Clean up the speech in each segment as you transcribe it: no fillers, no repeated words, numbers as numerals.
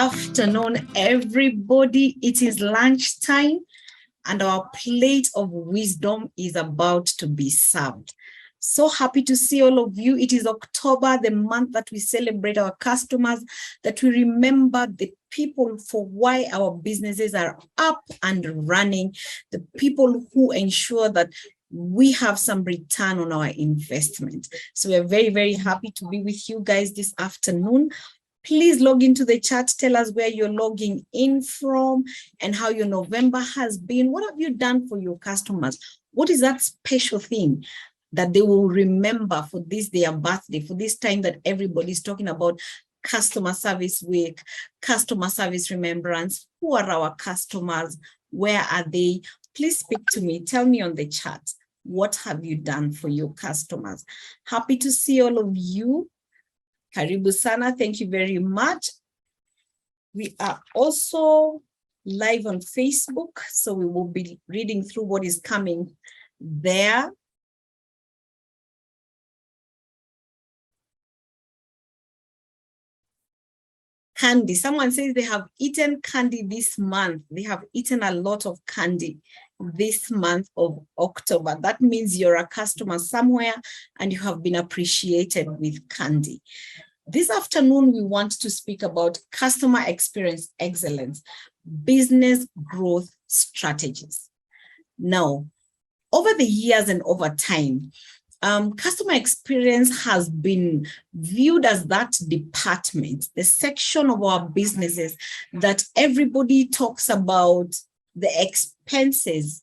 afternoon, everybody. It is lunchtime and our plate of wisdom is about to be served. So happy to see all of you. It is October, the month that we celebrate our customers, that we remember the people for why our businesses are up and running, the people who ensure that we have some return on our investment. So we're very, very happy to be with you guys this afternoon. Please log into the chat, tell us where you're logging in from and how your November has been. What have you done for your customers? What is that special thing that they will remember for this their birthday, for this time that everybody's talking about Customer Service Week, Customer Service Remembrance? Who are our customers? Where are they? Please speak to me. Tell me on the chat. What have you done for your customers? Happy to see all of you. Karibu sana. Thank you very much. We are also live on Facebook, so we will be reading through what is coming there. Candy. Someone says they have eaten candy this month. They have eaten a lot of candy this month of October. That means you're a customer somewhere and you have been appreciated with candy. This afternoon, we want to speak about customer experience excellence, business growth strategies. Now, over the years and over time, customer experience has been viewed as that department, the section of our businesses that everybody talks about the expenses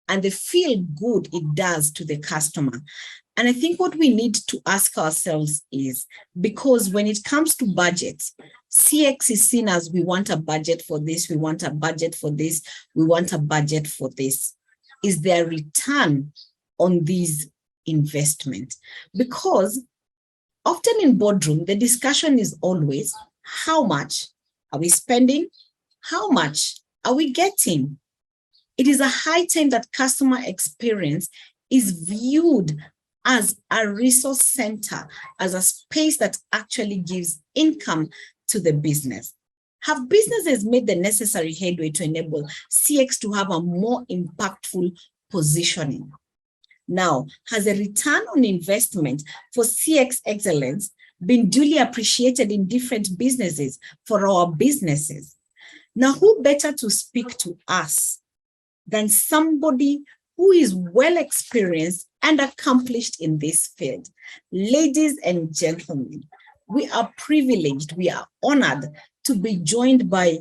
and the feel good it does to the customer. And I think what we need to ask ourselves is, because when it comes to budgets, CX is seen as we want a budget for this, we want a budget for this, we want a budget for this. Is there a return on these investments? Because often in boardroom, the discussion is always, how much are we spending? How much are we getting? It is a high time that customer experience is viewed as a resource center, as a space that actually gives income to the business. Have businesses made the necessary headway to enable CX to have a more impactful positioning? Now, has a return on investment for CX excellence been duly appreciated in different businesses for our businesses? Now, who better to speak to us than somebody who is well experienced and accomplished in this field? Ladies and gentlemen, we are privileged, we are honored to be joined by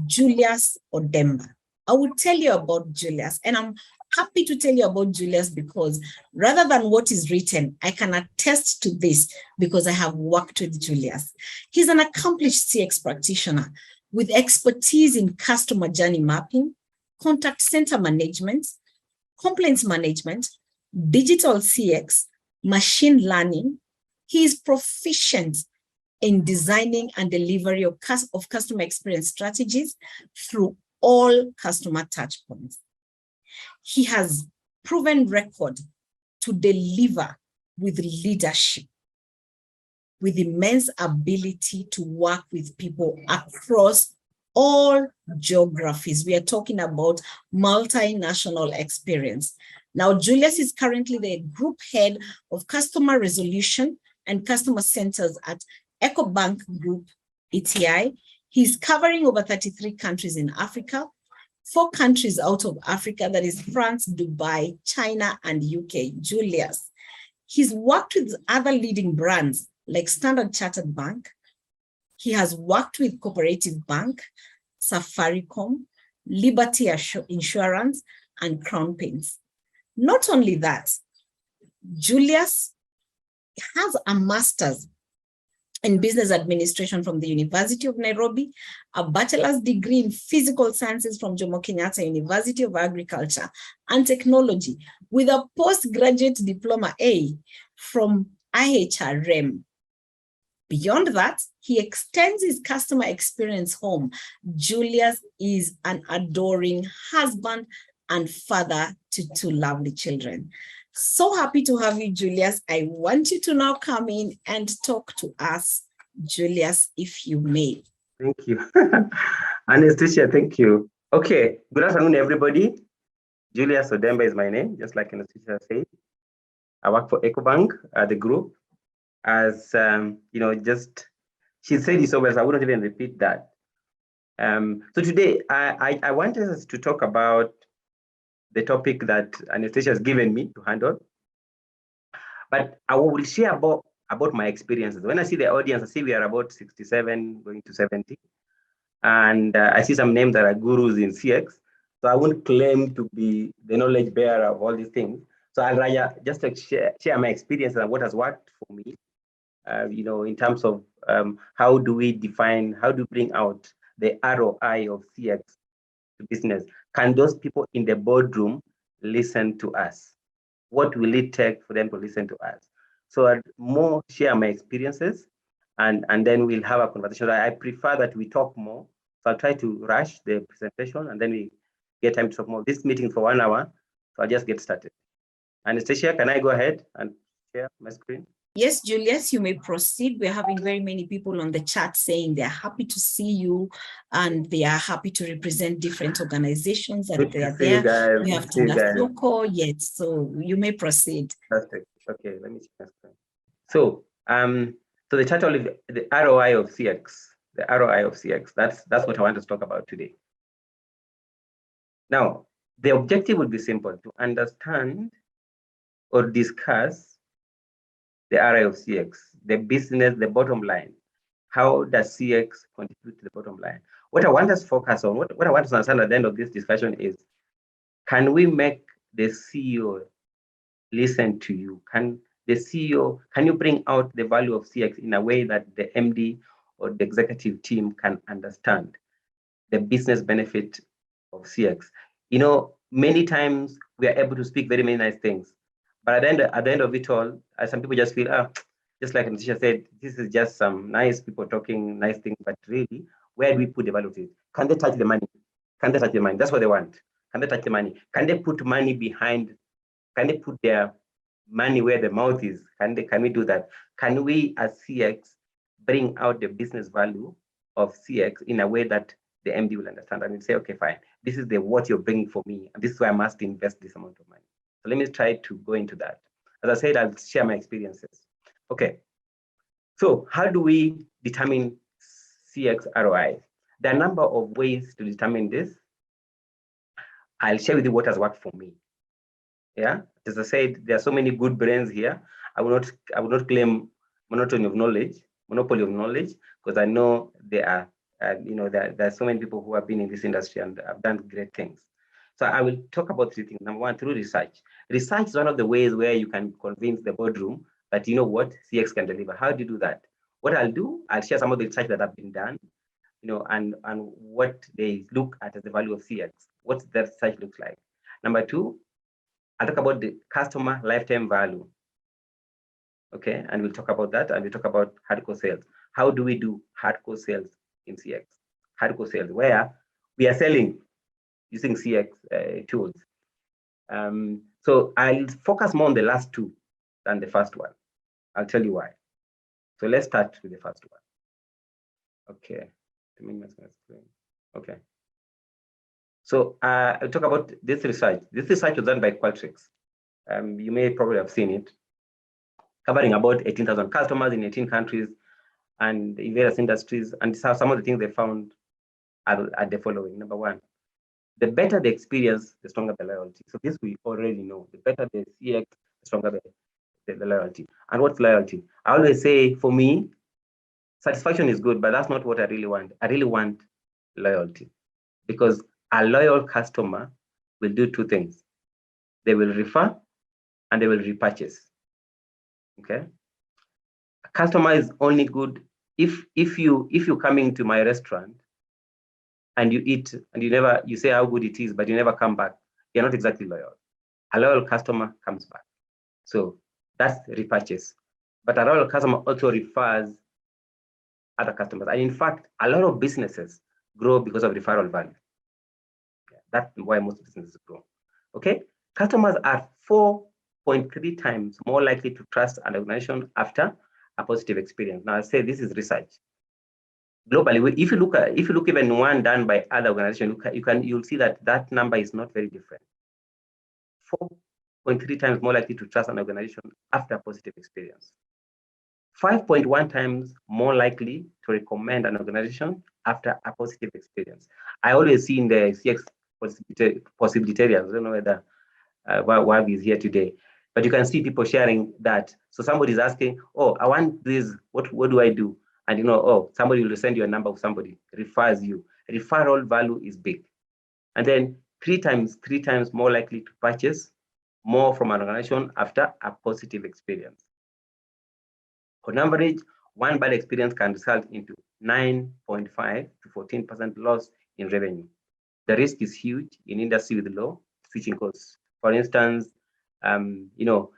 Julius Odemba. I will tell you about Julius, and I'm happy to tell you about Julius because rather than what is written, I can attest to this because I have worked with Julius. He's an accomplished CX practitioner with expertise in customer journey mapping, contact center management, complaints management, digital CX, machine learning. He is proficient in designing and delivery of customer experience strategies through all customer touchpoints. He has proven record to deliver with leadership, with immense ability to work with people across all geographies. We are talking about multinational experience. Now, Julius is currently the group head of customer resolution and customer centers at EcoBank Group, ETI. He's covering over 33 countries in Africa, 4 countries out of Africa, that is France, Dubai, China, and UK. Julius, he's worked with other leading brands like Standard Chartered Bank. He has worked with Cooperative Bank, Safaricom, Liberty Insurance, and Crown Paints. Not only that, Julius has a master's in business administration from the University of Nairobi, a bachelor's degree in physical sciences from Jomo Kenyatta University of Agriculture and Technology, with a postgraduate diploma A from IHRM. Beyond that, he extends his customer experience home. Julius is an adoring husband and father to 2 lovely children. So happy to have you, Julius. I want you to now come in and talk to us, Julius, if you may. Thank you. Anastasia, thank you. Okay, good afternoon, everybody. Julius Odemba is my name, just like Anastasia said. I work for EcoBank, the group, as just she said it so well, so I wouldn't even repeat that. So today, I wanted us to talk about the topic that Anastasia has given me to handle, but I will share about my experiences. When I see the audience, I see we are about 67 going to 70. And I see some names that are gurus in CX. So I won't claim to be the knowledge bearer of all these things. So I'll rather just share my experience and what has worked for me, in terms of how do we bring out the ROI of CX to business? Can those people in the boardroom listen to us? What will it take for them to listen to us? So I'll more share my experiences and then we'll have a conversation. I prefer that we talk more. So I'll try to rush the presentation and then we get time to talk more. This meeting for 1 hour, so I'll just get started. Anastasia, can I go ahead and share my screen? Yes, Julius, you may proceed. We're having very many people on the chat saying they're happy to see you and they are happy to represent different organizations that they are there. We have Tina Soko, yes, so you may proceed. Perfect. Okay, let me see my screen. So, so the title is the ROI of CX. The ROI of CX. That's what I want to talk about today. Now, the objective would be simple: to understand or discuss the ROI of CX, the business, the bottom line. How does CX contribute to the bottom line? What I want us to focus on, what I want us to understand at the end of this discussion is, can we make the CEO listen to you? Can the CEO, can you bring out the value of CX in a way that the MD or the executive team can understand the business benefit of CX? Many times we are able to speak very many nice things, but at the end of it all, some people just feel, just like Natisha said, this is just some nice people talking nice things, but really, where do we put the value of it? Can they touch the money? Can they touch the money? That's what they want. Can they touch the money? Can they put money behind? Can they put their money where the mouth is? Can we do that? Can we, as CX, bring out the business value of CX in a way that the MD will understand and will say, okay, fine, this is what you're bringing for me, and this is where I must invest this amount of money. So let me try to go into that. As I said, I'll share my experiences. Okay, so how do we determine CX ROI? There are a number of ways to determine this. I'll share with you what has worked for me. Yeah, as I said, there are so many good brains here. I will not claim monopoly of knowledge, because I know there are, there are so many people who have been in this industry and have done great things. So I will talk about 3 things. Number 1, through research. Research is one of the ways where you can convince the boardroom that you know what CX can deliver. How do you do that? What I'll do, I'll share some of the research that have been done, and what they look at as the value of CX, what that research looks like. Number 2, I'll talk about the customer lifetime value. Okay, and we'll talk about that, and we'll talk about hardcore sales. How do we do hardcore sales in CX? Hardcore sales, where we are selling using CX tools. So I'll focus more on the last 2 than the first one. I'll tell you why. So let's start with the first one. Okay, okay. So I'll talk about this research. This research was done by Qualtrics. You may probably have seen it, covering about 18,000 customers in 18 countries and in various industries. And some of the things they found are the following. Number 1, the better the experience, the stronger the loyalty. So this we already know. The better the CX, the stronger the loyalty. And what's loyalty? I always say, for me, satisfaction is good, but that's not what I really want. I really want loyalty, because a loyal customer will do 2 things. They will refer and they will repurchase. Okay. A customer is only good if you coming to my restaurant and you eat and you say how good it is, but you never come back, you're not exactly loyal. A loyal customer comes back. So that's repurchase. But a loyal customer also refers other customers. And in fact, a lot of businesses grow because of referral value. That's why most businesses grow. Okay. Customers are 4.3 times more likely to trust an organization after a positive experience. Now, I say this is research. globally, if you look even one done by other organizations, you'll see that number is not very different. 4.3 times more likely to trust an organization after a positive experience. 5.1 times more likely to recommend an organization after a positive experience. I always see in the CX possibilitarians, I don't know whether Wab is here today, but you can see people sharing that. So somebody's asking, oh, I want this, what do I do? And you know, oh, somebody will send you a number of somebody, refers you. Referral value is big. And then three times more likely to purchase more from an organization after a positive experience. On average, one bad experience can result into 9.5 to 14% loss in revenue. The risk is huge in industry with low switching costs. For instance, you know,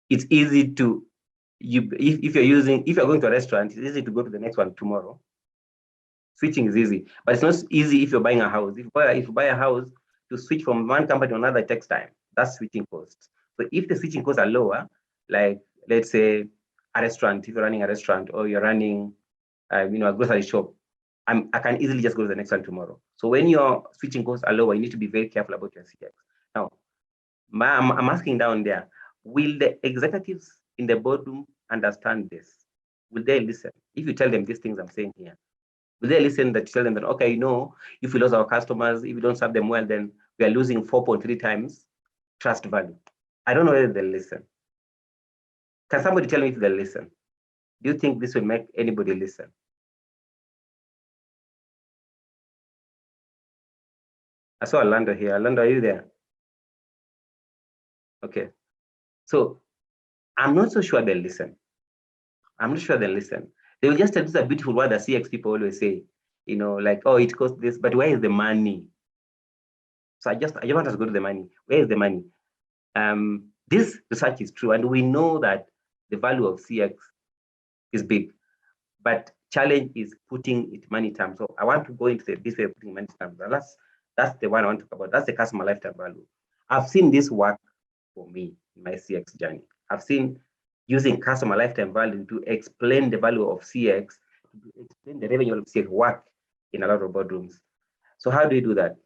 it's easy to if you're going to a restaurant, it's easy to go to the next one tomorrow. Switching is easy, but it's not easy if you're buying a house. If you buy a house, to switch from one company to another, it takes time. That's switching costs. So if the switching costs are lower, like let's say a restaurant, if you're running a restaurant or you're running, you know, a grocery shop, I can easily just go to the next one tomorrow. So when your switching costs are lower, you need to be very careful about your CX. Now, I'm asking down there, will the executives in the boardroom understand this? Will they listen? If you tell them these things I'm saying here, will they listen that you tell them that, okay, you know, if we lose our customers, if we don't serve them well, then we are losing 4.3 times trust value. I don't know whether they'll listen. Can somebody tell me if they'll listen? Do you think this will make anybody listen? I saw Orlando here. Orlando, are you there? Okay. So I'm not so sure they'll listen. I'm not sure they'll listen. They will just tell this a beautiful word that CX people always say, you know, like, oh, it costs this, but where is the money? So I just want us to go to the money. Where is the money? This research is true, and we know that the value of CX is big, but challenge is putting it money terms. So I want to go into this way of putting money terms. And that's the one I want to talk about. That's the customer lifetime value. I've seen this work for me in my CX journey. I've seen using customer lifetime value to explain the value of CX, to explain the revenue of CX work in a lot of boardrooms. So how do you do that?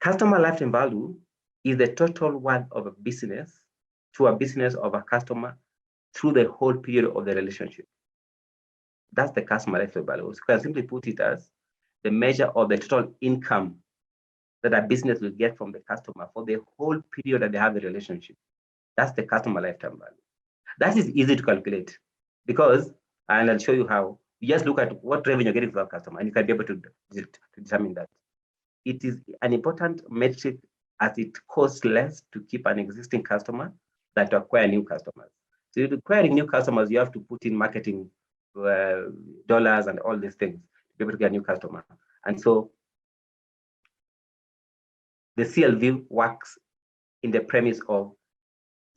Customer lifetime value is the total worth of a business to a business of a customer through the whole period of the relationship. That's the customer lifetime value. So you can simply put it as the measure of the total income that a business will get from the customer for the whole period that they have the relationship. That's the customer lifetime value. That is easy to calculate because, and I'll show you how, you just look at what revenue you're getting from a customer and you can be able to determine that. It is an important metric as it costs less to keep an existing customer than to acquire new customers. So acquiring new customers, you have to put in marketing dollars and all these things to be able to get a new customer. And so the CLV works in the premise of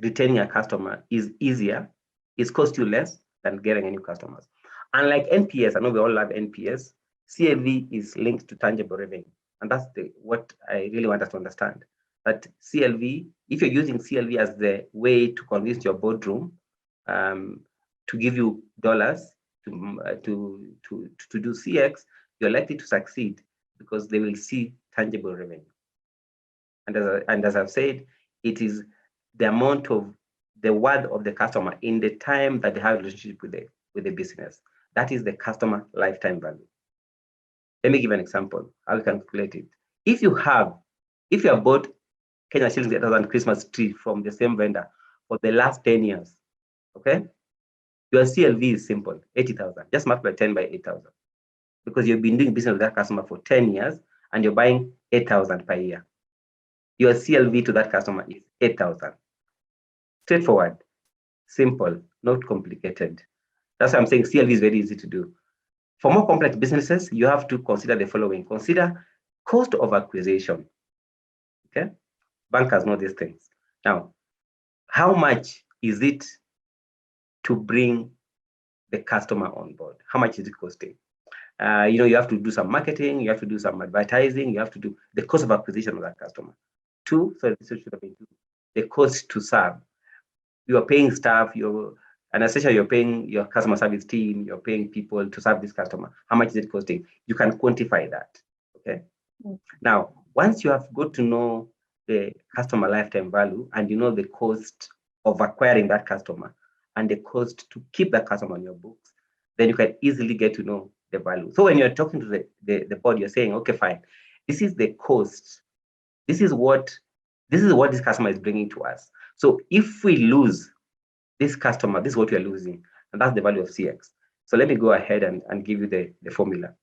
retaining a customer is easier, it costs you less than getting a new customers. Unlike NPS, I know we all love NPS, CLV is linked to tangible revenue. And that's what I really want us to understand. That CLV, if you're using CLV as the way to convince your boardroom to give you dollars to do CX, you're likely to succeed because they will see tangible revenue. And as I've said, it is the amount of the worth of the customer in the time that they have a relationship with the business. That is the customer lifetime value. Let me give an example, how we can calculate it. If you have bought Kenya shillings 8,000 Christmas tree from the same vendor for the last 10 years, okay? Your CLV is simple, 80,000. Just multiply 10 by 8,000 because you've been doing business with that customer for 10 years and you're buying 8,000 per year. Your CLV to that customer is 8,000. Straightforward, simple, not complicated. That's why I'm saying CLV is very easy to do. For more complex businesses, you have to consider the following. Consider cost of acquisition. Okay, bankers know these things. Now, how much is it to bring the customer on board? How much is it costing? You know, you have to do some marketing, you have to do some advertising, you have to do the cost of acquisition of that customer. Two, so this should have been two, the cost to serve. You are paying staff, you're And essentially, you're paying your customer service team, you're paying people to serve this customer. How much is it costing? You can quantify that. Okay. Now, once you have got to know the customer lifetime value and you know the cost of acquiring that customer and the cost to keep that customer on your books, then you can easily get to know the value. So when you're talking to the board, you're saying, okay, fine, this is the cost. This is what this customer is bringing to us. So if we lose this customer, this is what we are losing, and that's the value of CX. So let me go ahead and give you the formula.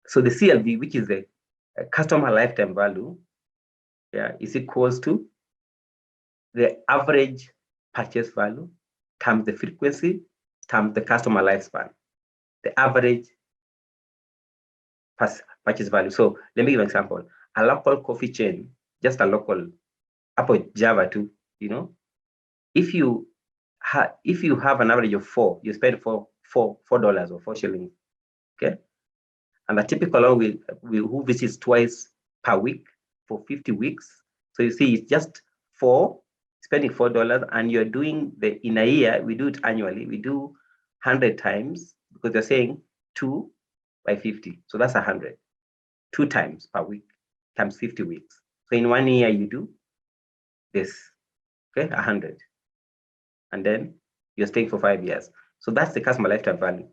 So the CLV, which is the customer lifetime value, is equals to the average purchase value times the frequency times the customer lifespan. The average purchase value. So let me give an example. A local coffee chain, just a local, up Java too, you know, if you have an average of 4, you spend $4 or 4 shillings, okay? And a typical one who visits twice per week for 50 weeks. So you see, it's just spending $4, and you're doing in a year, we do it annually, we do 100 times, because they're saying 2 by 50. So that's 100, 2 times per week times 50 weeks. So in 1 year, you do this, okay, 100. And then you're staying for 5 years. So that's the customer lifetime value.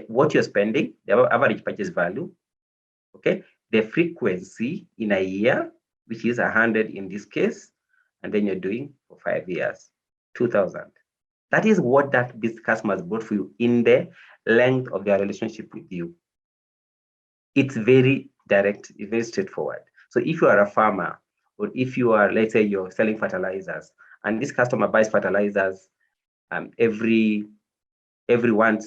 What you're spending, the average purchase value, okay, the frequency in a year, which is 100 in this case, and then you're doing for 5 years, 2,000. That is what this customer has bought for you in the length of their relationship with you. It's very direct, it's very straightforward. So if you are a farmer, or if you are, let's say you're selling fertilizers, and this customer buys fertilizers every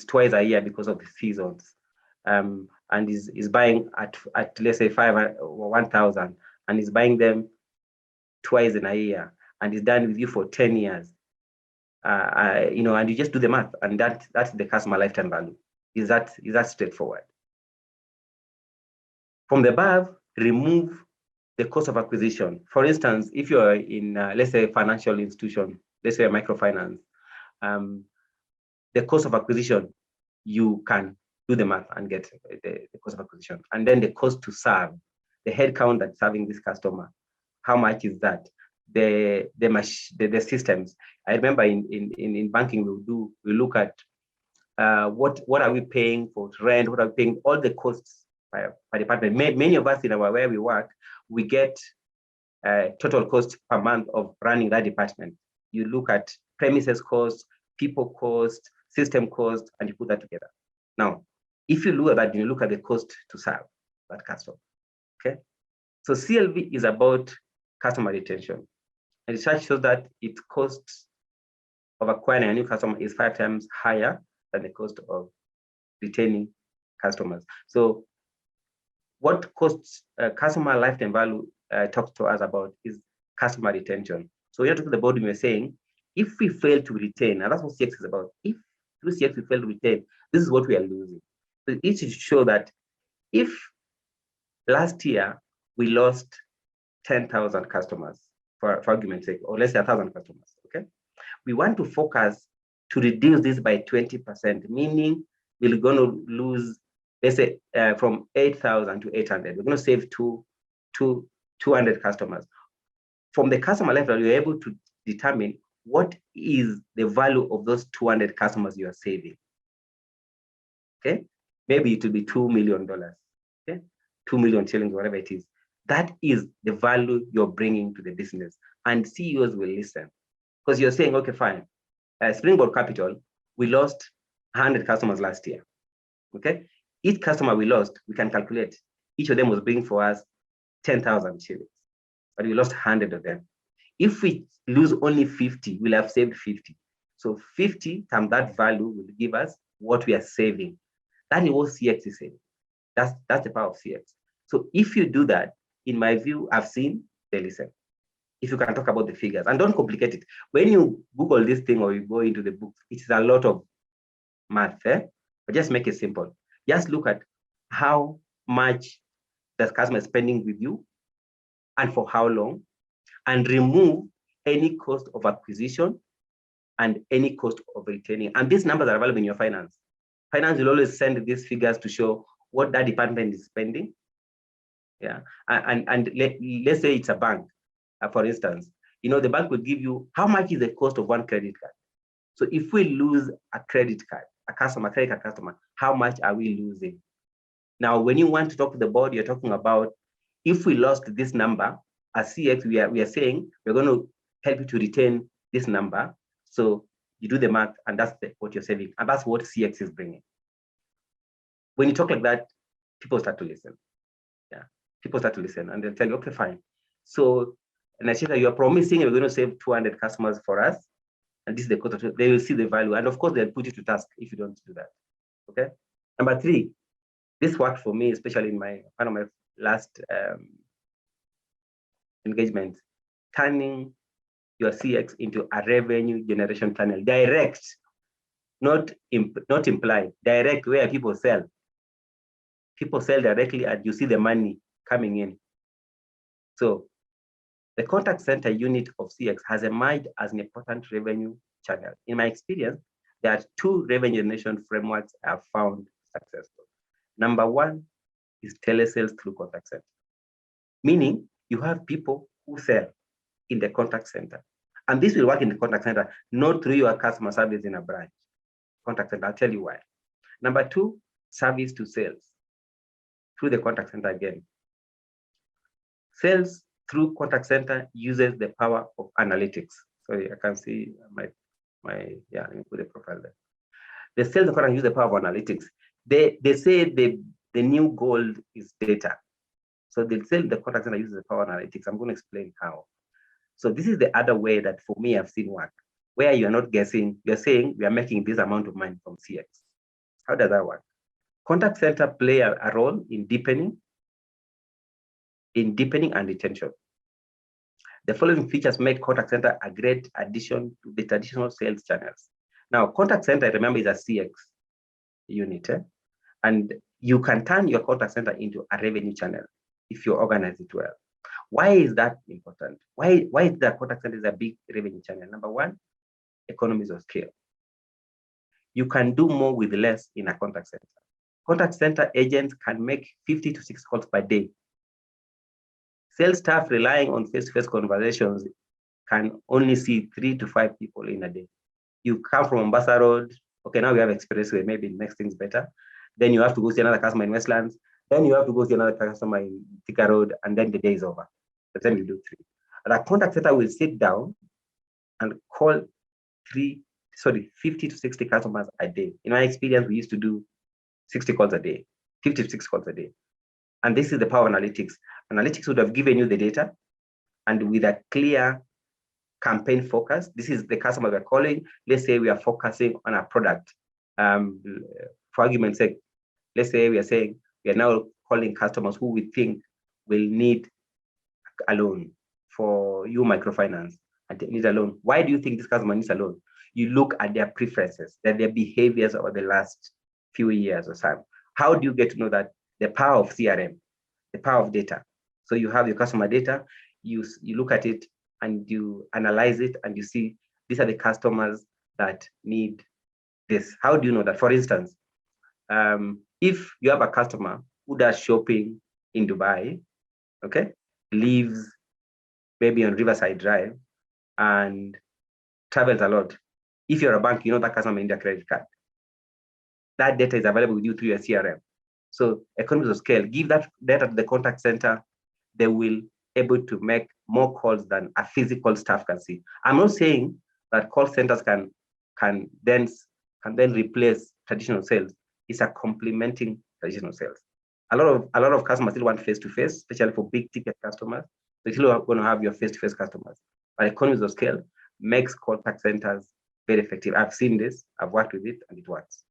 twice a year because of the seasons, and is buying at let's say 5 or 1,000, and is buying them twice in a year, and is done with you for 10 years, you know, and you just do the math, and that's the customer lifetime value. Is that straightforward? From the above, remove the cost of acquisition. For instance, if you're in, let's say, a financial institution, let's say a microfinance, the cost of acquisition, you can do the math and get the cost of acquisition. And then the cost to serve, the headcount that's serving this customer, how much is that? The systems. I remember in banking, we look at what are we paying for rent, what are we paying, all the costs per department. Many of us where we work, we get total cost per month of running that department. You look at premises cost, people cost, system cost, and you put that together. Now, if you look at that, you look at the cost to serve that customer, okay? So CLV is about customer retention. And research shows that its cost of acquiring a new customer is 5 times higher than the cost of retaining customers. So what costs customer lifetime value talks to us about is customer retention. So you're talking about, we're saying, if we fail to retain, and that's what CX is about, if through CX we fail to retain, this is what we are losing. So it should show that if last year we lost 10,000 customers, for argument's sake, or let's say 1,000 customers, okay? We want to focus to reduce this by 20%, meaning we're going to lose, let's say, from 8,000 to 800. We're going to save 200 customers. From the customer level, you're able to determine what is the value of those 200 customers you are saving. Okay, maybe it will be $2 million. Okay, 2 million shillings, whatever it is. That is the value you're bringing to the business, and CEOs will listen because you're saying, okay, fine. Springboard Capital, we lost 100 customers last year. Okay, each customer we lost, we can calculate. Each of them was bringing for us 10,000 shillings, but we lost 100 of them. If we lose only 50, we'll have saved 50. So 50 times that value will give us what we are saving. That is what CX is saying. That's the power of CX. So if you do that, in my view, I've seen they listen. If you can talk about the figures and don't complicate it. When you Google this thing or you go into the books, it's a lot of math, but just make it simple. Just look at how much the customer is spending with you and for how long, and remove any cost of acquisition and any cost of retaining. And these numbers are available in your finance. Finance will always send these figures to show what that department is spending. Yeah, and let's say it's a bank, for instance. The bank will give you how much is the cost of one credit card. So if we lose a credit card, credit card customer, how much are we losing? Now, when you want to talk to the board, you're talking about if we lost this number, as CX, we are saying we're going to help you to retain this number. So you do the math, and that's what you're saving, and that's what CX is bringing. When you talk like that, people start to listen. Yeah, people start to listen, and they'll tell you, okay, fine. So, Nachita, you're promising you're going to save 200 customers for us, and this is the cost. They will see the value, and of course, they'll put you to task if you don't do that. Okay. Number 3, this worked for me, especially in one of my last engagements, turning your CX into a revenue generation channel, direct, not implied, direct, where people sell. People sell directly, and you see the money coming in. So the contact center unit of CX has emerged as an important revenue channel. In my experience, there are 2 revenue generation frameworks I have found successful. Number 1 is telesales through contact center, meaning you have people who sell in the contact center. And this will work in the contact center, not through your customer service in a branch. Contact center, I'll tell you why. Number 2, service to sales through the contact center again. Sales through contact center uses the power of analytics. Sorry, I can see yeah, let me put the profile there. The sales of contact use the power of analytics. They say the new gold is data. So they say the contact center uses the power of analytics. I'm going to explain how. So this is the other way that for me I've seen work, where you're not guessing, you're saying we are making this amount of money from CX. How does that work? Contact center play a role in deepening and retention. The following features make contact center a great addition to the traditional sales channels. Now, contact center, remember, is a CX unit, and you can turn your contact center into a revenue channel if you organize it well. Why is that important? Why is the contact center is a big revenue channel? Number 1, economies of scale. You can do more with less in a contact center. Contact center agents can make 50 to 60 calls per day. Sales staff relying on face-to-face conversations can only see 3 to 5 people in a day. You come from Mombasa Road, okay, now we have expressway, maybe it makes things better. Then you have to go see another customer in Westlands. Then you have to go see another customer in Thika Road, and then the day is over. But then you do 3. And a contact center will sit down and call 50 to 60 customers a day. In my experience, we used to do 60 calls a day, 50 to 60 calls a day. And this is the power of analytics. Analytics would have given you the data, and with a clear campaign focus, this is the customer we're calling. Let's say we are focusing on a product. For argument's sake, let's say we are saying we are now calling customers who we think will need a loan for you microfinance and they need a loan. Why do you think this customer needs a loan? You look at their preferences, their behaviors over the last few years or so. How do you get to know that? The power of CRM, the power of data. So you have your customer data, you look at it and you analyze it, and you see these are the customers that need this. How do you know that? For instance, if you have a customer who does shopping in Dubai, okay, lives maybe on Riverside Drive and travels a lot. If you're a bank, you know that customer in their credit card. That data is available with you through your CRM. So economies of scale, give that data to the contact center, they will able to make more calls than a physical staff can see. I'm not saying that call centers can then replace traditional sales. It's a complementing traditional sales. A lot of customers still want face-to-face, especially for big ticket customers. So you're still going to have your face-to-face customers. But economies of scale makes contact centers very effective. I've seen this, I've worked with it, and it works.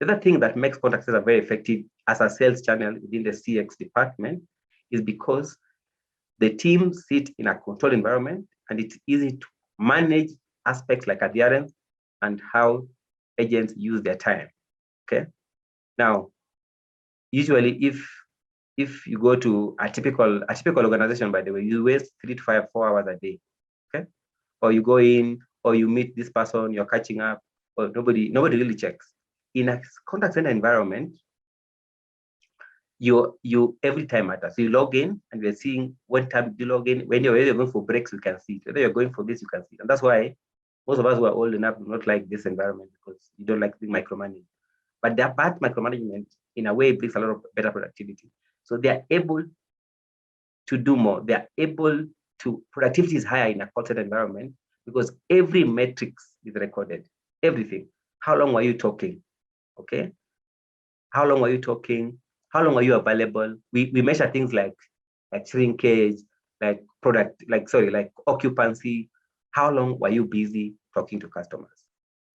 The other thing that makes contact center very effective as a sales channel within the CX department is because the team sit in a controlled environment, and it's easy to manage aspects like adherence and how agents use their time. Okay. Now, usually if you go to a typical organization, by the way, you waste 3 to 4 hours a day. Okay. Or you go in or you meet this person, you're catching up, or nobody really checks. In a contact center environment, you every time matters. So you log in and we're seeing what time you log in. When you're going for breaks, we can see. Whether you're going for this, you can see. And that's why most of us who are old enough do not like this environment, because you don't like the micromanagement. But that bad micromanagement, in a way, brings a lot of better productivity. So they are able to do more. They are able to, productivity is higher in a call center environment because every metrics is recorded. Everything. How long were you talking? Okay. How long were you talking? How long are you available? We measure things like shrinkage, like occupancy. How long were you busy talking to customers?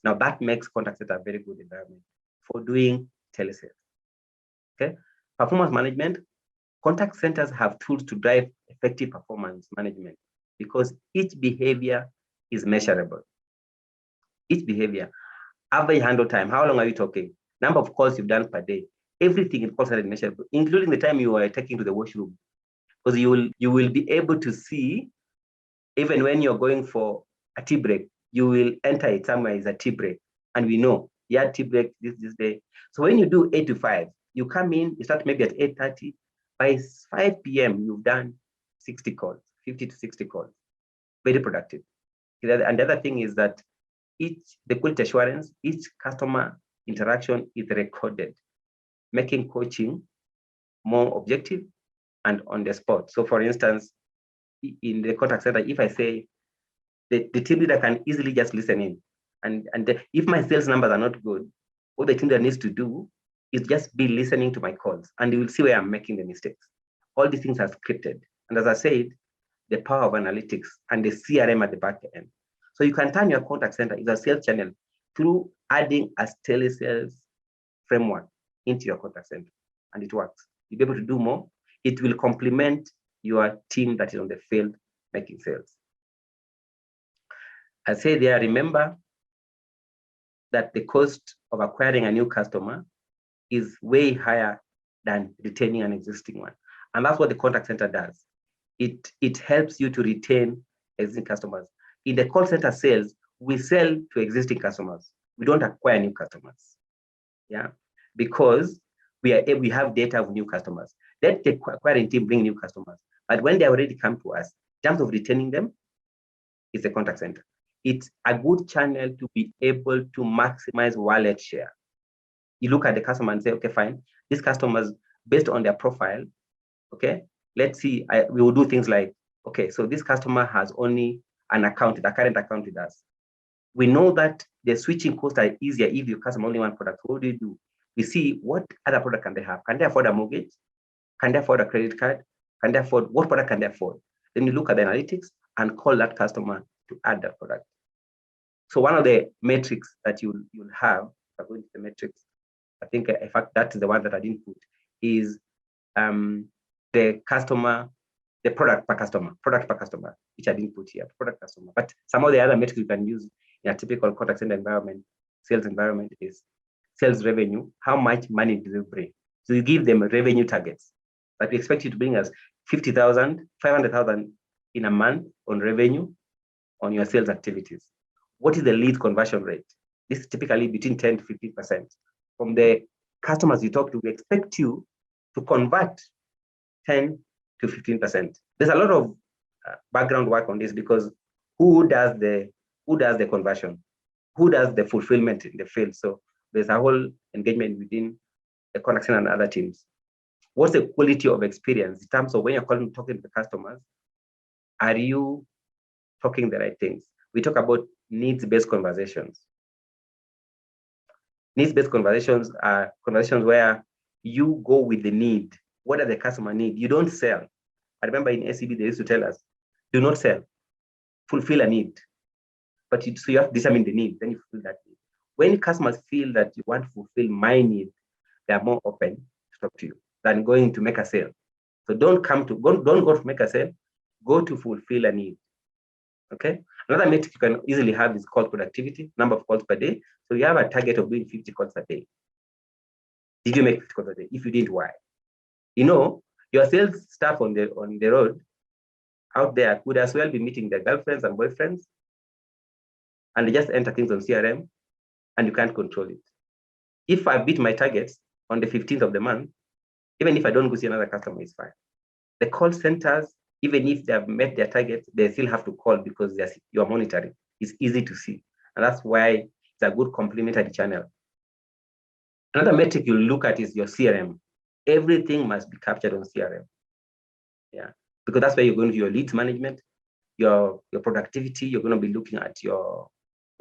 Now that makes contact center a very good environment for doing telesales. Okay. Performance management. Contact centers have tools to drive effective performance management because each behavior is measurable. Each behavior, average handle time, how long are you talking? Number of calls you've done per day. Everything in call center is measurable, including the time you are taking to the washroom. Because you will be able to see, even when you're going for a tea break, you will enter it somewhere as a tea break. And we know, yeah, tea break this day. So when you do 8 to 5, you come in, you start maybe at 8:30. By 5 p.m., you've done 60 calls, 50 to 60 calls. Very productive. And the other thing is that the quality assurance, each customer interaction is recorded, making coaching more objective and on the spot. So for instance, in the contact center, if I say the team leader can easily just listen in, and if my sales numbers are not good, what the team leader needs to do is just be listening to my calls, and you will see where I'm making the mistakes. All these things are scripted. And as I said, the power of analytics and the CRM at the back end. So you can turn your contact center into a sales channel through adding a telesales framework into your contact center, and it works. You'll be able to do more. It will complement your team that is on the field making sales. I say there, remember that the cost of acquiring a new customer is way higher than retaining an existing one. And that's what the contact center does. It helps you to retain existing customers. In the call center sales, we sell to existing customers. We don't acquire new customers. Yeah, because we have data of new customers. Let the acquiring team bring new customers. But when they already come to us, in terms of retaining them, it's the contact center. It's a good channel to be able to maximize wallet share. You look at the customer and say, okay, fine, these customers, based on their profile, okay, let's see, we will do things like, okay, so this customer has only an account, a current account with us. We know that the switching costs are easier if you customer only one product. What do? We see what other product can they have. Can they afford a mortgage? Can they afford a credit card? Can they afford, what product can they afford? Then you look at the analytics and call that customer to add that product. So one of the metrics that you'll have, according to the metrics, I think in fact that is the one that I didn't put, is the customer, the product per customer, which I didn't put here, product customer. But some of the other metrics you can use in a typical contact center environment, sales environment, is sales revenue. How much money do they bring? So you give them revenue targets. Like we expect you to bring us 50,000, 500,000 in a month on revenue on your sales activities. What is the lead conversion rate? This is typically between 10 to 15%. From the customers you talk to, we expect you to convert 10 to 15%. There's a lot of background work on this, because who does the conversion? Who does the fulfillment in the field? So there's a whole engagement within the contact center and other teams. What's the quality of experience in terms of when you're talking to the customers? Are you talking the right things? We talk about needs-based conversations. Needs-based conversations are conversations where you go with the need. What does the customer need? You don't sell. I remember in SEB, they used to tell us, do not sell, fulfill a need. But so you have to determine the need, then you fulfill that need. When customers feel that you want to fulfill my need, they are more open to talk to you than going to make a sale. So don't go to make a sale, go to fulfill a need. Okay. Another metric you can easily have is call productivity, number of calls per day. So you have a target of doing 50 calls a day. Did you make 50 calls a day? If you didn't, why? You know, your sales staff on the road out there could as well be meeting their girlfriends and boyfriends and they just enter things on CRM, and you can't control it. If I beat my targets on the 15th of the month, even if I don't go see another customer, it's fine. The call centers, even if they have met their targets, they still have to call because you're monitoring. It's easy to see. And that's why it's a good complementary channel. Another metric you look at is your CRM. Everything must be captured on CRM. Yeah, because that's where you're going to your leads management, your productivity. You're going to be looking at your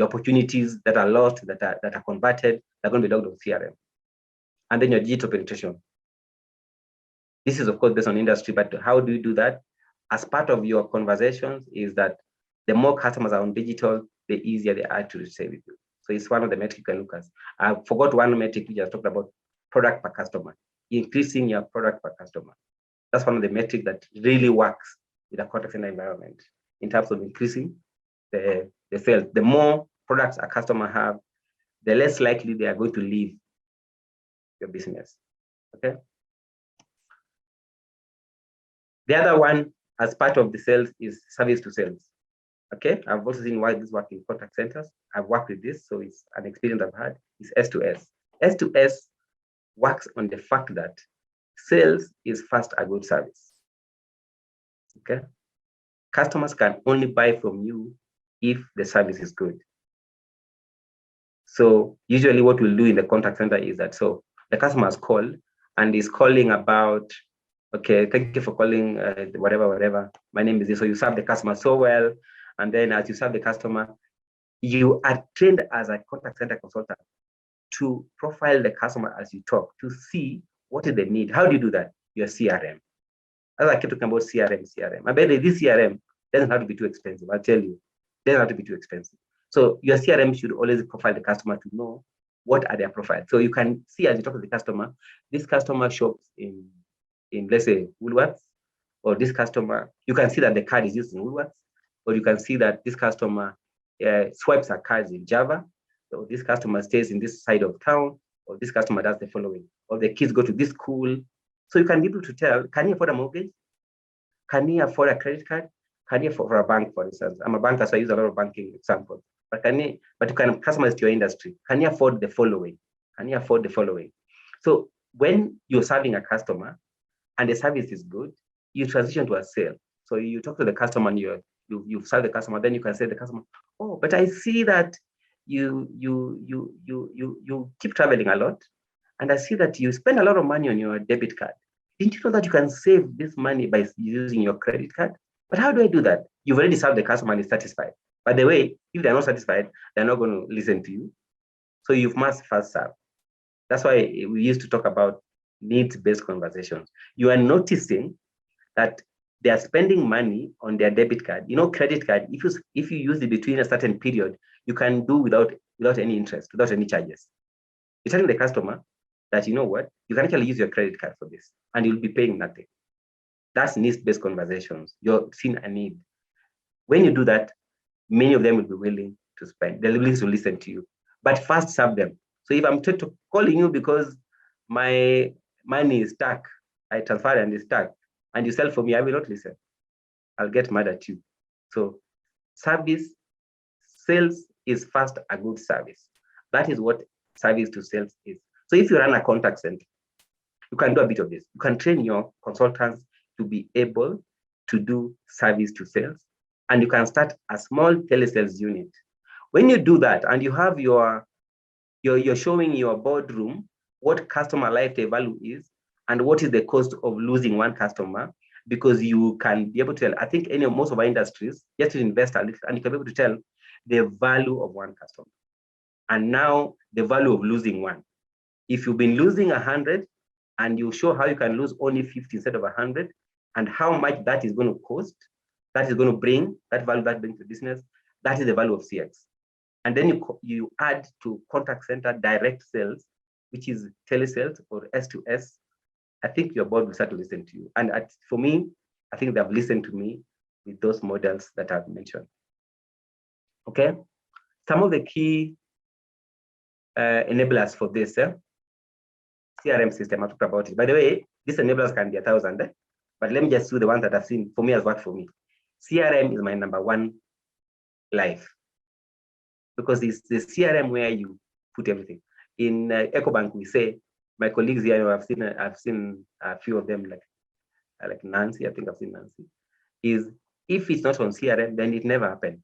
opportunities that are lost, that are converted, they're going to be logged on CRM. And then your digital penetration. This is, of course, based on industry, but how do you do that? As part of your conversations is that the more customers are on digital, the easier they are to stay with you. So it's one of the metrics you can look at. I forgot one metric we just talked about, product per customer, increasing your product per customer. That's one of the metrics that really works with a contact center environment in terms of increasing the sales. The more products a customer have, the less likely they are going to leave your business, okay? The other one, as part of the sales, is service to sales. Okay, I've also seen why this works in contact centers. I've worked with this, so it's an experience I've had. It's S2S. S2S works on the fact that sales is first a good service. Okay, customers can only buy from you if the service is good. So usually what we'll do in the contact center is that, so the customer has called and is calling about, okay, thank you for calling, whatever. My name is this. So you serve the customer so well. And then as you serve the customer, you are trained as a contact center consultant to profile the customer as you talk, to see what is the need. How do you do that? Your CRM. As I keep talking about CRM. I bet this CRM doesn't have to be too expensive. I'll tell you, it doesn't have to be too expensive. So your CRM should always profile the customer to know what are their profiles. So you can see as you talk to the customer, this customer shops in let's say Woolworths, or this customer, you can see that the card is used in Woolworths, or you can see that this customer swipes her cards in Java, or this customer stays in this side of town, or this customer does the following, or the kids go to this school. So you can be able to tell, can he afford a mortgage? Can he afford a credit card? Can he afford a bank, for instance? I'm a banker, so I use a lot of banking examples. But you can customize to your industry. Can he afford the following? Can he afford the following? So when you're serving a customer and the service is good, you transition to a sale. So you talk to the customer and you've served the customer, then you can say to the customer, oh, but I see that you keep traveling a lot, and I see that you spend a lot of money on your debit card. Didn't you know that you can save this money by using your credit card? But how do I do that? You've already served the customer and is satisfied. By the way, if they're not satisfied, they're not going to listen to you. So you must first serve. That's why we used to talk about needs-based conversations. You are noticing that they are spending money on their debit card. You know, credit card, if you use it between a certain period, you can do without any interest, without any charges. You're telling the customer that, you know what, you can actually use your credit card for this and you'll be paying nothing. That's needs-based conversations. You're seeing a need. When you do that, many of them will be willing to spend. They're willing to listen to you. But first serve them. So if I'm calling you because my money is stuck, I transfer and it's stuck, and you sell for me, I will not listen. I'll get mad at you. So sales is first a good service. That is what service to sales is. So if you run a contact center, you can do a bit of this. You can train your consultants to be able to do service to sales, and you can start a small telesales unit. When you do that and you have you're showing your boardroom what customer lifetime value is and what is the cost of losing one customer, because you can be able to tell, I think most of our industries, you have to invest a little and you can be able to tell the value of one customer. And now the value of losing one. If you've been losing 100 and you show how you can lose only 50 instead of 100, and how much that is going to cost, that is going to bring, that value that brings to business, that is the value of CX. And then you add to contact center direct sales, which is telesales or S2S. I think your board will start to listen to you. And for me, I think they've listened to me with those models that I've mentioned. Okay, some of the key enablers for this CRM system, I talked about it. By the way, these enablers can be 1,000, but let me just do the ones that I've seen for me has worked for me. CRM is my number one life. because it's the CRM where you put everything. In EcoBank, we say, my colleagues here, I've seen a few of them, like Nancy, I think I've seen Nancy, is if it's not on CRM, then it never happened.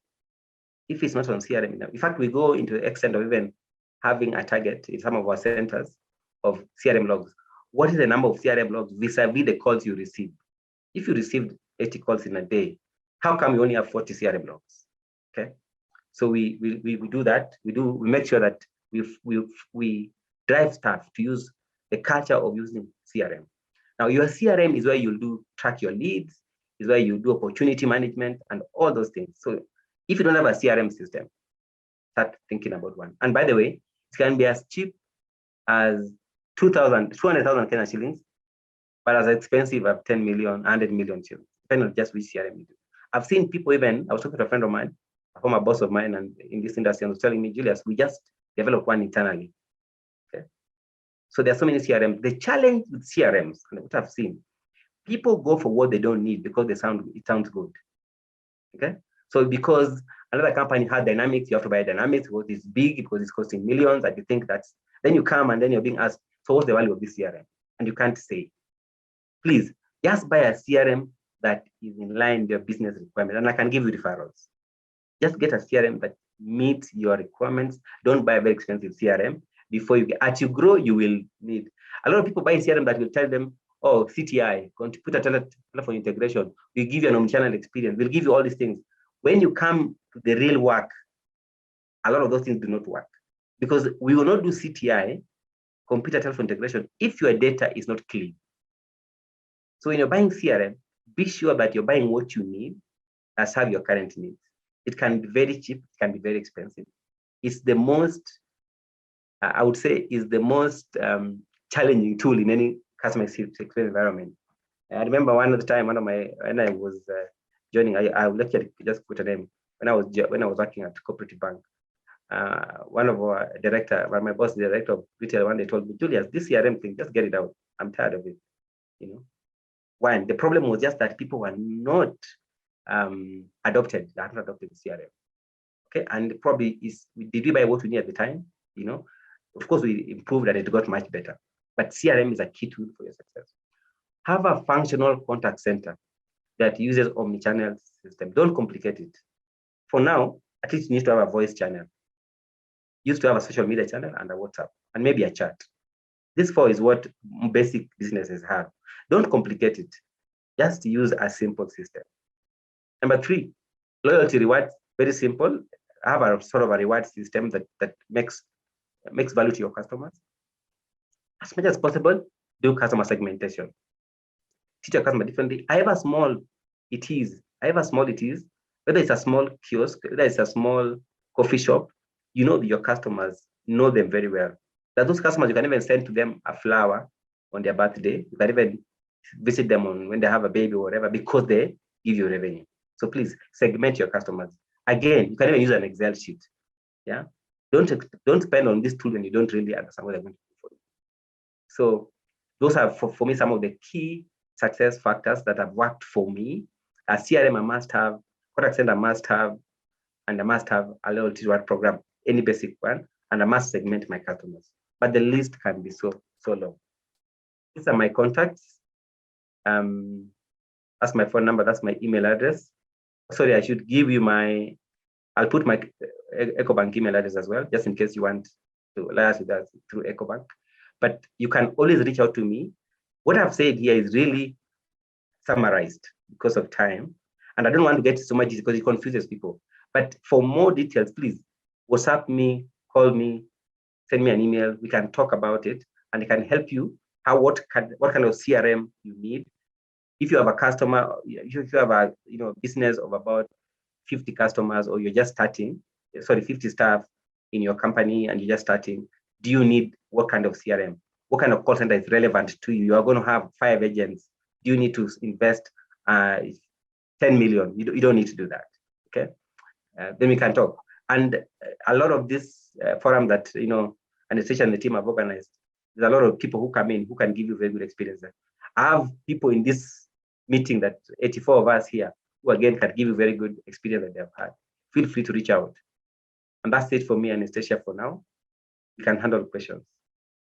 If it's not on CRM, in fact, we go into the extent of even having a target in some of our centers of CRM logs. What is the number of CRM logs vis-a-vis the calls you receive? If you received 80 calls in a day, how come you only have 40 CRM logs? Okay, so we do that. We make sure that we drive staff to use the culture of using CRM. Now, your CRM is where you'll track your leads, is where you do opportunity management and all those things. So if you don't have a CRM system, start thinking about one. And by the way, it can be as cheap as 200,000 Kenya shillings, but as expensive as 10 million, 100 million shillings, depending on just which CRM you do. I've seen people even, I was talking to a friend of mine, a former boss of mine, and in this industry, and was telling me, Julius, we just developed one internally. Okay. So there are so many CRMs. The challenge with CRMs, and what I've seen, people go for what they don't need because it sounds good. Okay. So because another company had Dynamics, you have to buy Dynamics because it's big, because it's costing millions, and you think then you come and then you're being asked, so what's the value of this CRM? And you can't say. Please, just buy a CRM that is in line with your business requirements, and I can give you referrals. Just get a CRM that meets your requirements. Don't buy a very expensive CRM. As you grow, you will need. A lot of people buy CRM that will tell them, oh, CTI, going to put a telephone integration, we'll give you an omnichannel experience, we'll give you all these things. When you come to the real work, a lot of those things do not work, because we will not do CTI, computer telephone integration, if your data is not clean. So when you're buying CRM, be sure that you're buying what you need as have your current needs. It can be very cheap, it can be very expensive. It's the most, I would say, is the most challenging tool in any customer experience environment. I remember one of the time, when I was joining, I would actually just put a name. When I was working at Cooperative Bank, one of our my boss, the director of retail, one day told me, Julius, this CRM thing, just get it out. I'm tired of it. One, the problem was just that people were not adopted. They had not adopted the CRM. Okay, and probably did we buy what we need at the time? Of course, we improved and it got much better. But CRM is a key tool for your success. Have a functional contact center that uses omnichannel system. Don't complicate it. For now, at least you need to have a voice channel. You used to have a social media channel and a WhatsApp and maybe a chat. This four is what basic businesses have. Don't complicate it. Just use a simple system. Number 3, loyalty rewards. Very simple. Have a sort of a reward system that makes value to your customers. As much as possible, do customer segmentation. Teach your customer differently. However small it is, whether it's a small kiosk, whether it's a small coffee shop, your customers know them very well. That those customers, you can even send to them a flower on their birthday. You can even visit them when they have a baby or whatever, because they give you revenue. So please segment your customers. Again, you can even use an Excel sheet. Yeah. Don't spend on this tool when you don't really understand what they're going to do for you. So those are for me some of the key success factors that have worked for me. A CRM I must have, contact center I must have, and I must have a loyalty reward program, any basic one, and I must segment my customers. But the list can be so long. These are my contacts. That's my phone number. That's my email address. Sorry, I should give you I'll put my EcoBank email address as well, just in case you want to liaise with us through EcoBank. But you can always reach out to me. What I've said here is really summarized because of time. And I don't want to get so much because it confuses people. But for more details, please WhatsApp me, call me, send me an email. We can talk about it, and it can help you what kind of CRM you need. If you have a customer, if you have a business of about 50 customers, or you're just starting, 50 staff in your company and you're just starting, do you need what kind of CRM? What kind of call center is relevant to you? You are going to have 5 agents. Do you need to invest 10 million? You don't need to do that. Okay, then we can talk. And a lot of this forum that and especially the team have organized, there's a lot of people who come in who can give you very good experience. I have people in this meeting, that 84 of us here, who again can give you very good experience that they've had. Feel free to reach out. And that's it for me, Anastasia, for now. You can handle questions.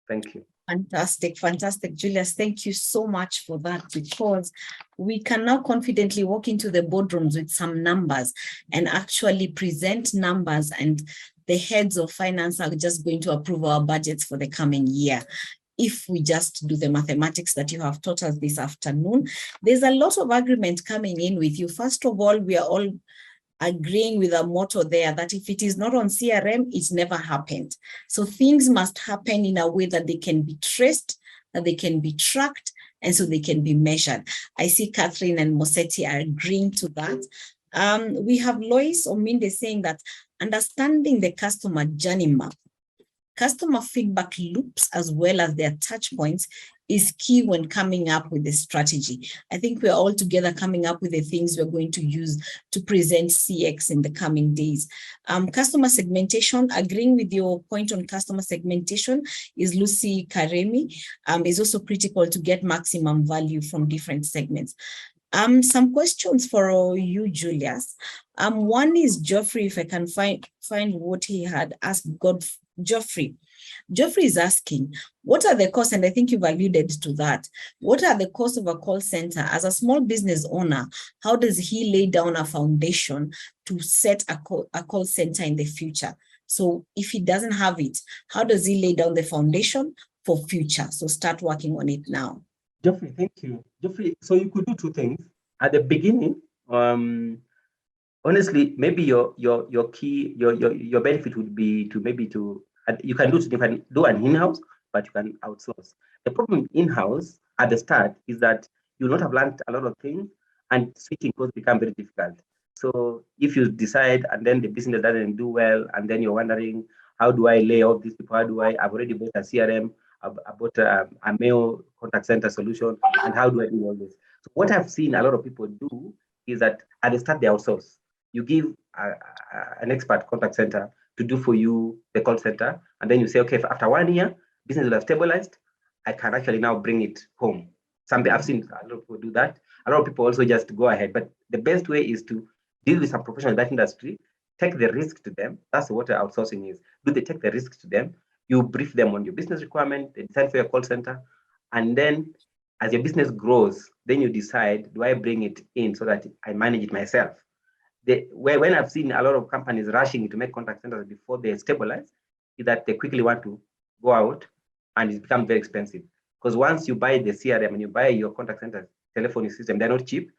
Thank you. Fantastic, fantastic, Julius. Thank you so much for that, because we can now confidently walk into the boardrooms with some numbers and actually present numbers, and the heads of finance are just going to approve our budgets for the coming year. If we just do the mathematics that you have taught us this afternoon, there's a lot of agreement coming in with you. First of all, we are all agreeing with a motto there that if it is not on CRM, it never happened. So things must happen in a way that they can be traced, that they can be tracked, and so they can be measured. I see Catherine and Mosetti are agreeing to that. We have Lois Ominde saying that understanding the customer journey map, customer feedback loops, as well as their touch points, is key when coming up with the strategy. I think we're all together coming up with the things we're going to use to present CX in the coming days. Customer segmentation, agreeing with your point on customer segmentation, is Lucy Karemi. Is also critical to get maximum value from different segments. Some questions for you, Julius. One is Geoffrey, if I can find what he had asked. Geoffrey is asking, what are the costs? And I think you've alluded to that. What are the costs of a call center? As a small business owner, how does he lay down a foundation to set a call center in the future? So if he doesn't have it, how does he lay down the foundation for future? So start working on it now. Geoffrey, thank you. Geoffrey, so you could do two things. At the beginning, honestly, maybe your benefit would be to you can do an in-house, but you can outsource. The problem in-house at the start is that you'll not have learned a lot of things, and switching costs become very difficult. So if you decide and then the business doesn't do well, and then you're wondering, how do I lay off these people? I've already bought a CRM, I bought a mail contact center solution, and how do I do all this? So what I've seen a lot of people do is that at the start they outsource. You give an expert contact center to do for you the call center, and then you say, okay, after 1 year, business will have stabilized, I can actually now bring it home. I've seen a lot of people do that. A lot of people also just go ahead, but the best way is to deal with some professionals in that industry, take the risk to them. That's what outsourcing is. They take the risk to them, you brief them on your business requirement, they decide for your call center, and then as your business grows, then you decide, do I bring it in so that I manage it myself? When I've seen a lot of companies rushing to make contact centers before they stabilize, is that they quickly want to go out, and it becomes very expensive. Because once you buy the CRM and you buy your contact center telephony system, they're not cheap,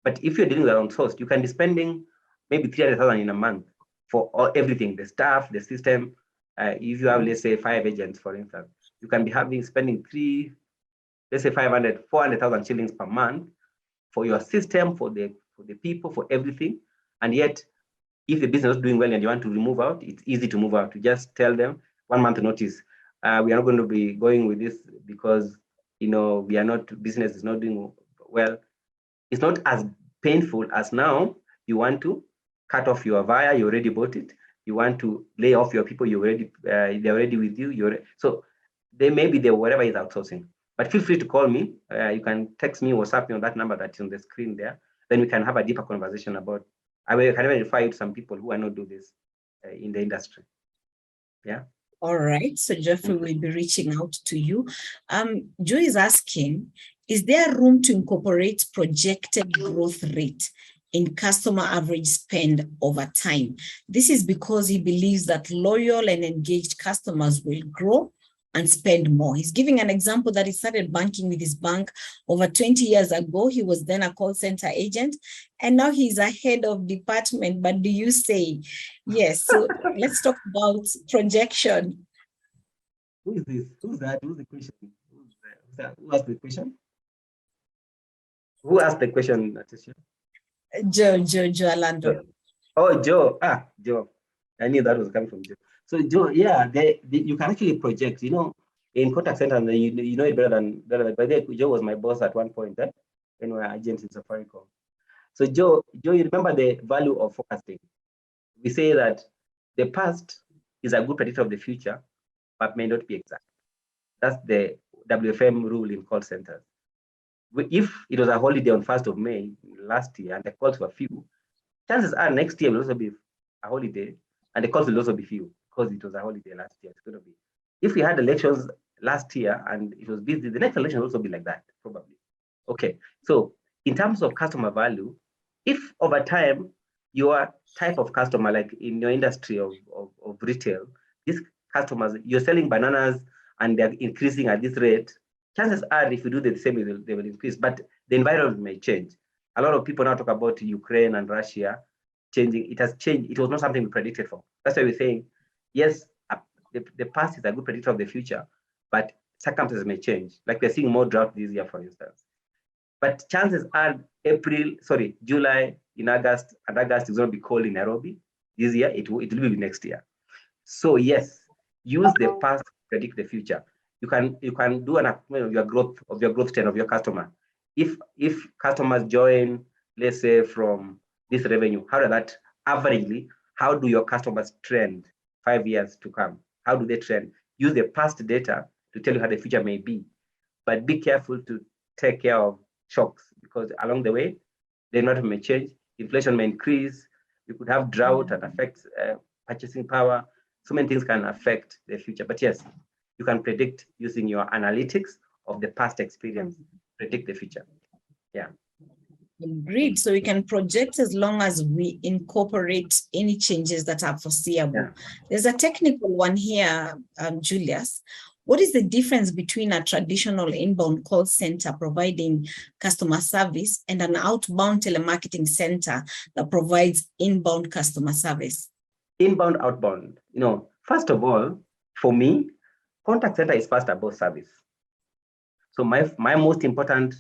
But if you're dealing with outsourced, you can be spending maybe 300,000 in a month for everything, the staff, the system. If you have, let's say, 5 agents, for instance, you can be spending 400,000 shillings per month for your system, for the people, for everything. And yet, if the business is doing well and you want to move out, it's easy to move out. You just tell them 1 month notice. We are not going to be going with this because business is not doing well. It's not as painful as now. You want to cut off your via, you already bought it. You want to lay off your people, they're already with you. So whatever is outsourcing. But feel free to call me. You can text me or WhatsApp me on that number that's on the screen there. Then we can have a deeper conversation about. I can even refer you to some people who are not do this in the industry. Yeah. All right. So Geoffrey will be reaching out to you. Joe is asking, is there room to incorporate projected growth rate in customer average spend over time? This is because he believes that loyal and engaged customers will grow and spend more. He's giving an example that he started banking with his bank over 20 years ago. He was then a call center agent, and now he's a head of department. But do you say yes? So let's talk about projection. Who is this? Who's that? Who's the question? Who asked the question? Who asked the question, Natasha? Joe Alando. Oh, Joe. Joe. I knew that was coming from Joe. So Joe, yeah, you can actually project, in contact center, and you know it better than. By the way, Joe was my boss at one point when we were agents in Safaricom. So Joe, you remember the value of forecasting? We say that the past is a good predictor of the future, but may not be exact. That's the WFM rule in call centers. If it was a holiday on 1st of May last year and the calls were few, chances are next year will also be a holiday and the calls will also be few because it was a holiday last year. It's going to be, if we had elections last year and it was busy, the next election will also be like that, probably. Okay, so in terms of customer value, if over time your type of customer, like in your industry of retail, these customers, you're selling bananas and they're increasing at this rate, chances are if you do the same, they will increase, but the environment may change. A lot of people now talk about Ukraine and Russia changing. It has changed. It was not something we predicted for. That's why we're saying, yes, the past is a good predictor of the future, but circumstances may change. Like we're seeing more drought this year, for instance. But chances are July, in August, and August is going to be cold in Nairobi this year. It will be next year. So yes, use the past to predict the future. You can do an your growth trend of your customer. If customers join, let's say from this revenue, how does that averagely? How do your customers trend 5 years to come? How do they trend? Use the past data to tell you how the future may be, but be careful to take care of shocks, because along the way, the environment may change, inflation may increase, you could have drought that affects purchasing power. So many things can affect the future. But yes, you can predict using your analytics of the past experience, predict the future. Yeah. Agreed. So we can project as long as we incorporate any changes that are foreseeable. Yeah. There's a technical one here, Julius. What is the difference between a traditional inbound call center providing customer service and an outbound telemarketing center that provides inbound customer service? Inbound, outbound. First of all, for me, contact center is first about service. So my most important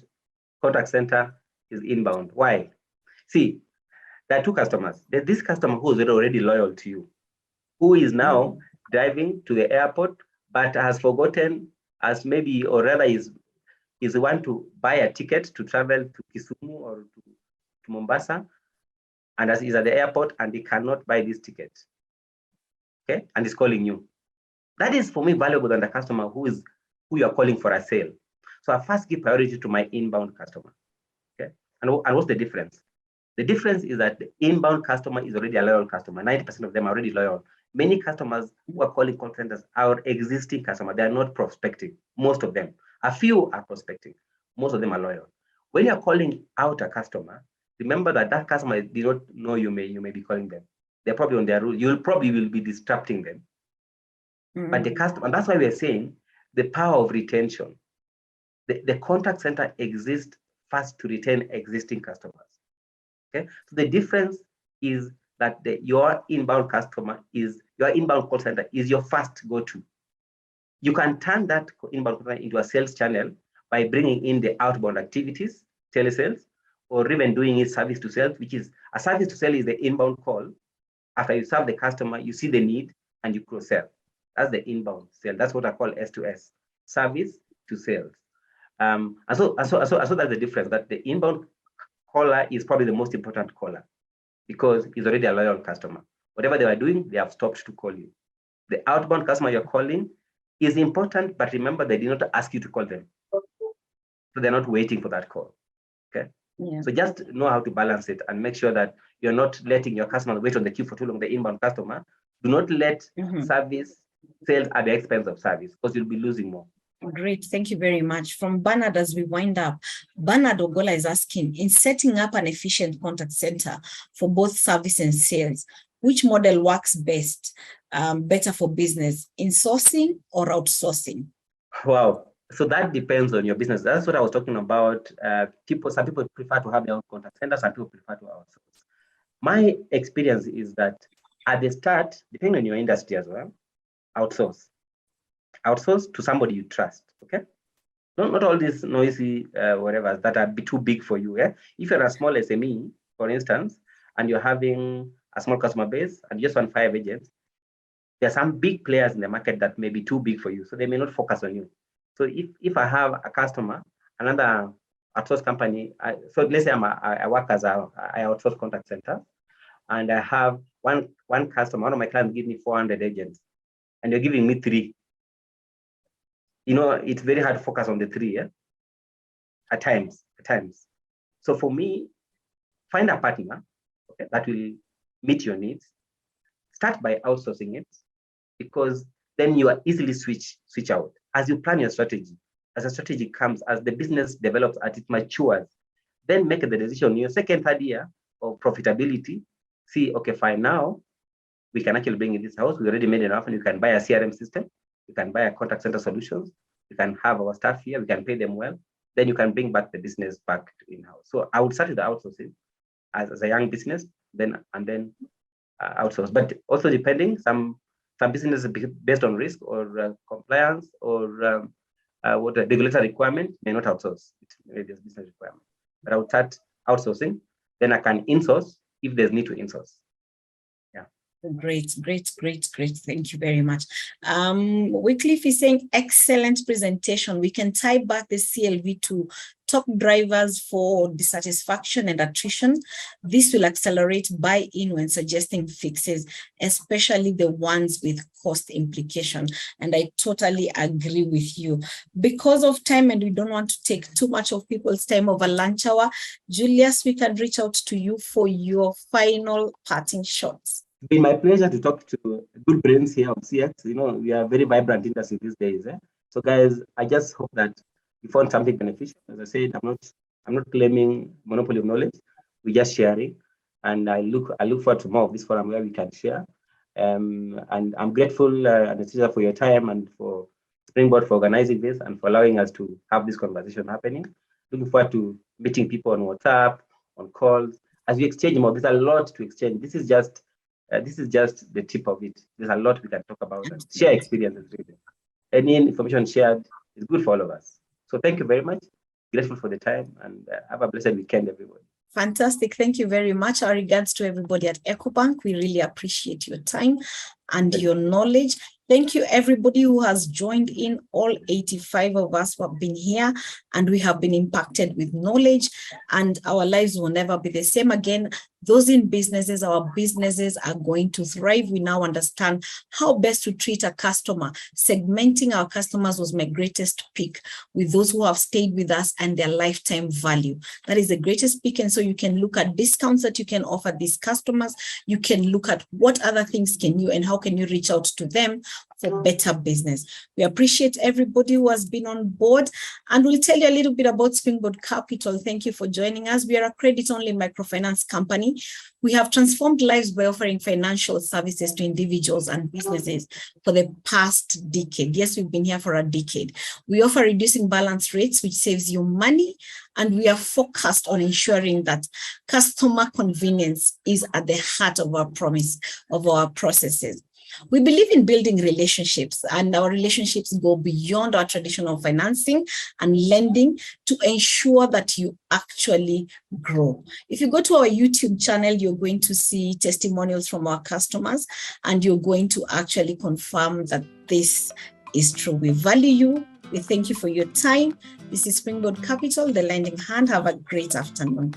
contact center is inbound. Why? See, there are two customers. There's this customer who is already loyal to you, who is now driving to the airport, but has forgotten, as maybe, or rather is the one to buy a ticket to travel to Kisumu or to Mombasa, and as is at the airport and he cannot buy this ticket. Okay, and is calling you. That is for me valuable than the customer who you are calling for a sale. So I first give priority to my inbound customer. Okay, and what's the difference? The difference is that the inbound customer is already a loyal customer. 90% of them are already loyal. Many customers who are calling call centers are existing customers. They are not prospecting. Most of them. A few are prospecting. Most of them are loyal. When you are calling out a customer, remember that customer did not know you may be calling them. They're probably on their route. You will be disrupting them. But the customer, and that's why we're saying the power of retention. The contact center exists first to retain existing customers. Okay, so the difference is that your inbound call center is your first go-to. You can turn that inbound call center into a sales channel by bringing in the outbound activities, telesales, or even doing it service to sales, which is a service to sell is the inbound call. After you serve the customer, you see the need and you cross-sell. That's the inbound sale. That's what I call S2S, service to sales. And so that's the difference, that the inbound caller is probably the most important caller because he's already a loyal customer. Whatever they are doing, they have stopped to call you. The outbound customer you're calling is important, but remember, they did not ask you to call them. So they're not waiting for that call. Okay. Yeah. So just know how to balance it and make sure that you're not letting your customer wait on the queue for too long, the inbound customer. Do not let service sales at the expense of service, because you'll be losing more. Great, thank you very much. From Bernard, as we wind up, Bernard Ogola is asking, in setting up an efficient contact center for both service and sales, which model works best, better for business, insourcing or outsourcing? Wow, so that depends on your business. That's what I was talking about. Some people prefer to have their own contact center, some people prefer to outsource. My experience is that at the start, depending on your industry as well, outsource to somebody you trust. Okay, not all these noisy whatever that are too big for you. Yeah, if you're a small SME, for instance, and you're having a small customer base and just want 5 agents, there are some big players in the market that may be too big for you, so they may not focus on you. So if I have a customer, another outsource company, so let's say I work as I outsource contact center, and I have one customer, one of my clients give me 400 agents, and you're giving me 3. It's very hard to focus on the 3, yeah? At times. So for me, find a partner, okay, that will meet your needs, start by outsourcing it, because then you are easily switch out as you plan your strategy. As a strategy comes, as the business develops, as it matures, then make the decision in your second, third year of profitability. See, okay, fine, now we can actually bring in this house. We already made enough, and you can buy a CRM system. You can buy a contact center solutions. You can have our staff here. We can pay them well. Then you can bring back the business back to in-house. So I would start with the outsourcing as a young business, then outsource. But also depending, some businesses based on risk or compliance or what a regulatory requirement may not outsource. It may be a business requirement. But I would start outsourcing. Then I can insource if there's need to insource. Great. Thank you very much. Wycliffe is saying, excellent presentation. We can tie back the CLV to top drivers for dissatisfaction and attrition. This will accelerate buy-in when suggesting fixes, especially the ones with cost implication. And I totally agree with you. Because of time, and we don't want to take too much of people's time over lunch hour, Julius, we can reach out to you for your final parting shots. It's been my pleasure to talk to good brains here of CX. You know, we are very vibrant industry these days. So guys, I just hope that you found something beneficial. As I said, I'm not claiming monopoly of knowledge. We're just sharing. And I look forward to more of this forum where we can share. And I'm grateful, Anastasia, for your time and for Springboard for organizing this and for allowing us to have this conversation happening. Looking forward to meeting people on WhatsApp, on calls, as we exchange more. There's a lot to exchange. This is just the tip of it. There's a lot we can talk about and share experiences. Really. Any information shared is good for all of us. So thank you very much. Grateful for the time, and have a blessed weekend, everybody. Fantastic. Thank you very much. Our regards to everybody at EcoBank. We really appreciate your time and your knowledge. Thank you, everybody who has joined in. All 85 of us who have been here, and we have been impacted with knowledge, and our lives will never be the same again. Those in businesses, our businesses are going to thrive. We now understand how best to treat a customer. Segmenting our customers was my greatest pick, with those who have stayed with us and their lifetime value. That is the greatest pick. And so you can look at discounts that you can offer these customers. You can look at what other things can you and how can you reach out to them for better business. We appreciate everybody who has been on board, and we'll tell you a little bit about Springboard Capital. Thank you for joining us. We are a credit-only microfinance company. We have transformed lives by offering financial services to individuals and businesses for the past decade. Yes, we've been here for a decade. We offer reducing balance rates, which saves you money, and we are focused on ensuring that customer convenience is at the heart of our promise, of our processes. We believe in building relationships, and our relationships go beyond our traditional financing and lending to ensure that you actually grow. If you go to our YouTube channel, you're going to see testimonials from our customers, and you're going to actually confirm that this is true. We value you. We thank you for your time. This is Springboard Capital, the lending hand. Have a great afternoon.